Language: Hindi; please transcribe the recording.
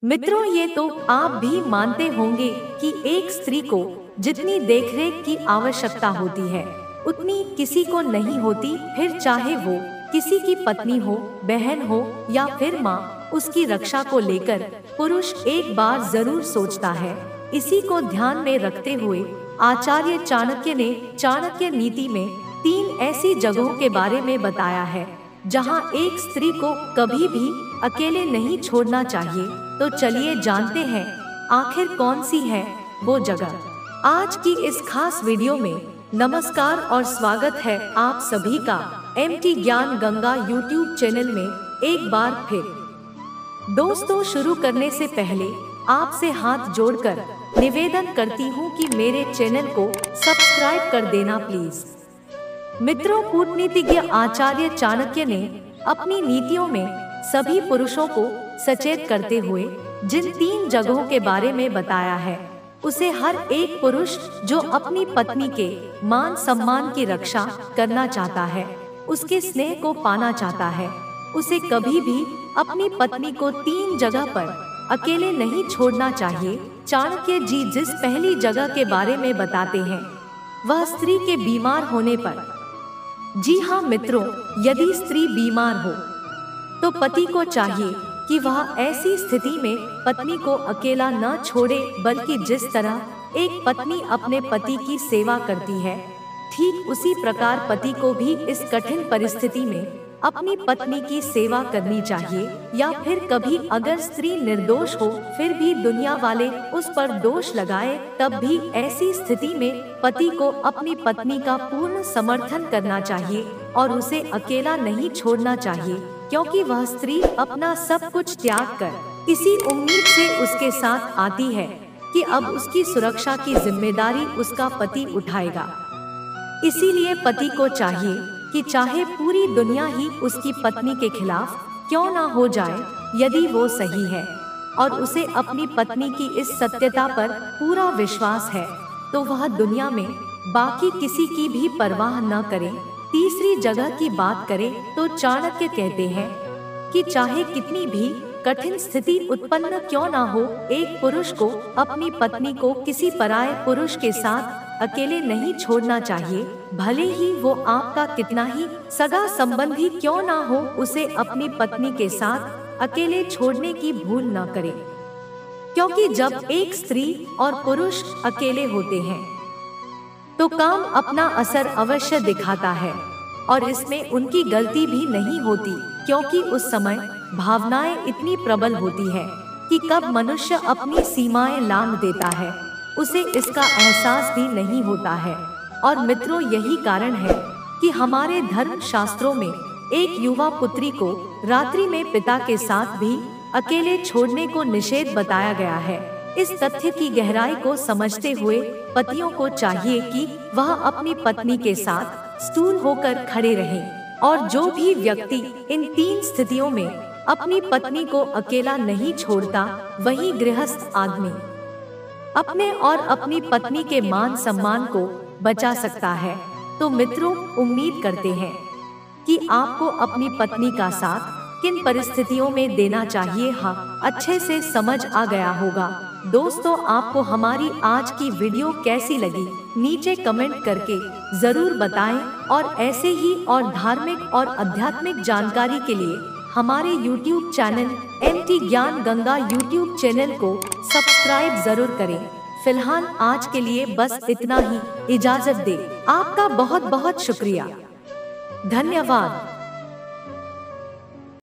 मित्रों, ये तो आप भी मानते होंगे कि एक स्त्री को जितनी देखरेख की आवश्यकता होती है उतनी किसी को नहीं होती। फिर चाहे वो किसी की पत्नी हो, बहन हो या फिर माँ, उसकी रक्षा को लेकर पुरुष एक बार जरूर सोचता है। इसी को ध्यान में रखते हुए आचार्य चाणक्य ने चाणक्य नीति में 3 ऐसी जगहों के बारे में बताया है जहाँ एक स्त्री को कभी भी अकेले नहीं छोड़ना चाहिए। तो चलिए जानते हैं आखिर कौन सी है वो जगह। आज की इस खास वीडियो में नमस्कार और स्वागत है आप सभी का MT ज्ञान गंगा YouTube चैनल में एक बार फिर। दोस्तों, शुरू करने से पहले आपसे हाथ जोड़कर निवेदन करती हूँ कि मेरे चैनल को सब्सक्राइब कर देना प्लीज। मित्रों, कूटनीतिज्ञ आचार्य चाणक्य ने अपनी नीतियों में सभी पुरुषों को सचेत करते हुए जिन 3 जगहों के बारे में बताया है, उसे हर एक पुरुष जो अपनी पत्नी के मान सम्मान की रक्षा करना चाहता है, उसके स्नेह को पाना चाहता है, उसे कभी भी अपनी पत्नी को 3 जगह पर अकेले नहीं छोड़ना चाहिए। चाणक्य जी जिस पहली जगह के बारे में बताते हैं वह स्त्री के बीमार होने पर। जी हाँ मित्रों, यदि स्त्री बीमार हो तो पति को चाहिए कि वह ऐसी स्थिति में पत्नी को अकेला न छोड़े, बल्कि जिस तरह एक पत्नी अपने पति की सेवा करती है, ठीक उसी प्रकार पति को भी इस कठिन परिस्थिति में अपनी पत्नी की सेवा करनी चाहिए। या फिर कभी अगर स्त्री निर्दोष हो फिर भी दुनिया वाले उस पर दोष लगाए, तब भी ऐसी स्थिति में पति को अपनी पत्नी का पूर्ण समर्थन करना चाहिए और उसे अकेला नहीं छोड़ना चाहिए, क्योंकि वह स्त्री अपना सब कुछ त्याग कर इसी उम्मीद से उसके साथ आती है कि अब उसकी सुरक्षा की जिम्मेदारी उसका पति उठाएगा। इसीलिए पति को चाहिए कि चाहे पूरी दुनिया ही उसकी पत्नी के खिलाफ क्यों ना हो जाए, यदि वो सही है और उसे अपनी पत्नी की इस सत्यता पर पूरा विश्वास है, तो वह दुनिया में बाकी किसी की भी परवाह न करे। तीसरी जगह की बात करें तो चाणक्य कहते हैं कि चाहे कितनी भी कठिन स्थिति उत्पन्न क्यों ना हो, एक पुरुष को अपनी पत्नी को किसी पराये पुरुष के साथ अकेले नहीं छोड़ना चाहिए। भले ही वो आपका कितना ही सगा संबंधी क्यों ना हो, उसे अपनी पत्नी के साथ अकेले छोड़ने की भूल न करे, क्योंकि जब एक स्त्री और पुरुष अकेले होते हैं तो काम अपना असर अवश्य दिखाता है और इसमें उनकी गलती भी नहीं होती, क्योंकि उस समय भावनाएं इतनी प्रबल होती है कि कब मनुष्य अपनी सीमाएं लांघ देता है उसे इसका एहसास भी नहीं होता है। और मित्रों, यही कारण है कि हमारे धर्म शास्त्रों में एक युवा पुत्री को रात्रि में पिता के साथ भी अकेले छोड़ने को निषेध बताया गया है। इस तथ्य की गहराई को समझते हुए पतियों को चाहिए कि वह अपनी पत्नी के साथ स्टूल होकर खड़े रहें। और जो भी व्यक्ति इन 3 स्थितियों में अपनी पत्नी को अकेला नहीं छोड़ता, वही गृहस्थ आदमी अपने और अपनी पत्नी के मान सम्मान को बचा सकता है। तो मित्रों, उम्मीद करते हैं कि आपको अपनी पत्नी का साथ किन परिस्थितियों में देना चाहिए अच्छे से समझ आ गया होगा। दोस्तों, आपको हमारी आज की वीडियो कैसी लगी नीचे कमेंट करके जरूर बताएं और ऐसे ही और धार्मिक और आध्यात्मिक जानकारी के लिए हमारे YouTube चैनल MT ज्ञान गंगा YouTube चैनल को सब्सक्राइब जरूर करें। फिलहाल आज के लिए बस इतना ही, इजाजत दें। आपका बहुत बहुत शुक्रिया, धन्यवाद।